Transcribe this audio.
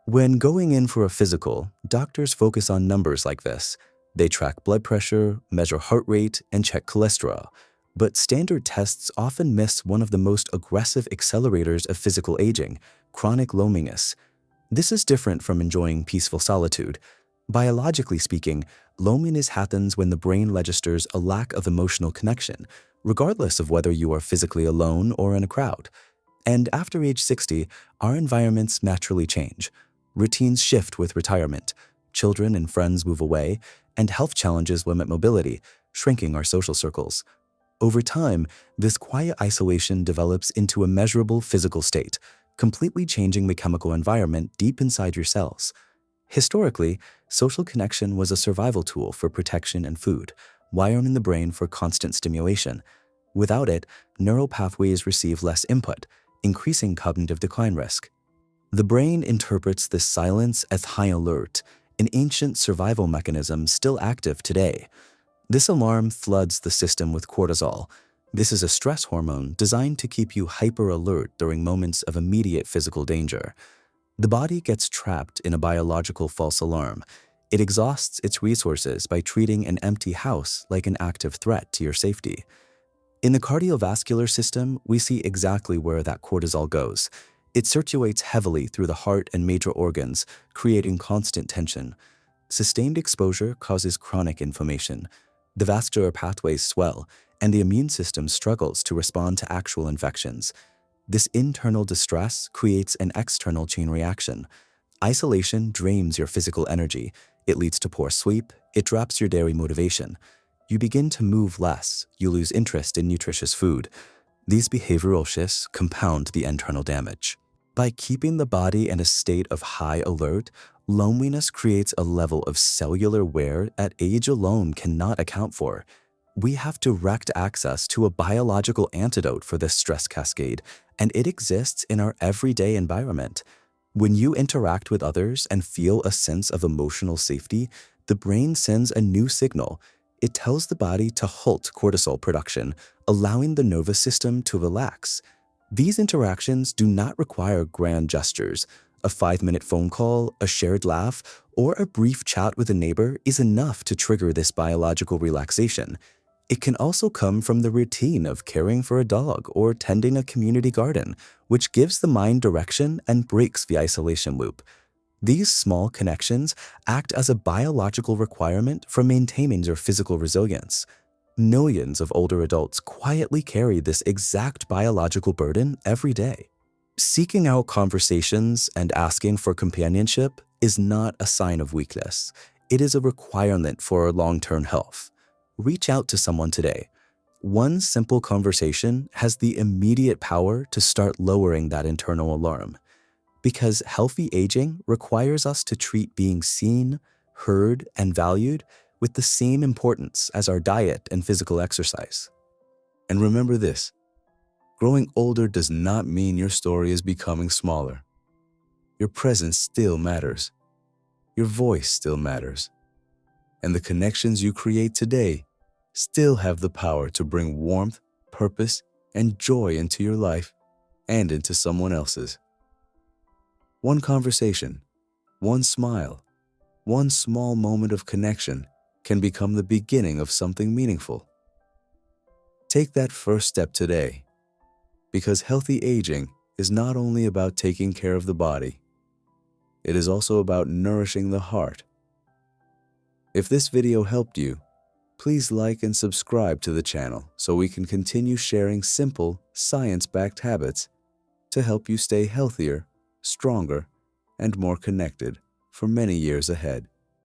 When going in for a physical, doctors focus on numbers like this. They track blood pressure, measure heart rate, and check cholesterol. But standard tests often miss one of the most aggressive accelerators of physical aging, chronic loneliness. This is different from enjoying peaceful solitude. Biologically speaking, loneliness happens when the brain registers a lack of emotional connection, regardless of whether you are physically alone or in a crowd. And after age 60, our environments naturally change. Routines shift with retirement, children and friends move away, and health challenges limit mobility, shrinking our social circles. Over time, this quiet isolation develops into a measurable physical state, completely changing the chemical environment deep inside your cells. Historically, social connection was a survival tool for protection and food, wiring the brain for constant stimulation. Without it, neural pathways receive less input, increasing cognitive decline risk. The brain interprets this silence as high alert, an ancient survival mechanism still active today. This alarm floods the system with cortisol. This is a stress hormone designed to keep you hyper alert during moments of immediate physical danger. The body gets trapped in a biological false alarm. It exhausts its resources by treating an empty house like an active threat to your safety. In the cardiovascular system, we see exactly where that cortisol goes. It circulates heavily through the heart and major organs, creating constant tension. Sustained exposure causes chronic inflammation. The vascular pathways swell, and the immune system struggles to respond to actual infections. This internal distress creates an external chain reaction. Isolation drains your physical energy. It leads to poor sleep. It drops your daily motivation. You begin to move less. You lose interest in nutritious food. These behavioral shifts compound the internal damage. By keeping the body in a state of high alert, loneliness creates a level of cellular wear that age alone cannot account for. We have direct access to a biological antidote for this stress cascade, and it exists in our everyday environment. When you interact with others and feel a sense of emotional safety, the brain sends a new signal. It tells the body to halt cortisol production, allowing the nervous system to relax. These interactions do not require grand gestures. A 5-minute phone call, a shared laugh, or a brief chat with a neighbor is enough to trigger this biological relaxation. It can also come from the routine of caring for a dog or tending a community garden, which gives the mind direction and breaks the isolation loop. These small connections act as a biological requirement for maintaining your physical resilience. Millions of older adults quietly carry this exact biological burden every day. Seeking out conversations and asking for companionship is not a sign of weakness. It is a requirement for our long-term health. Reach out to someone today. One simple conversation has the immediate power to start lowering that internal alarm. Because healthy aging requires us to treat being seen, heard, and valued with the same importance as our diet and physical exercise. And remember this, growing older does not mean your story is becoming smaller. Your presence still matters. Your voice still matters. And the connections you create today still have the power to bring warmth, purpose, and joy into your life and into someone else's. One conversation, one smile, one small moment of connection can become the beginning of something meaningful. Take that first step today, because healthy aging is not only about taking care of the body, it is also about nourishing the heart. If this video helped you, please like and subscribe to the channel so we can continue sharing simple, science-backed habits to help you stay healthier, stronger, and more connected for many years ahead.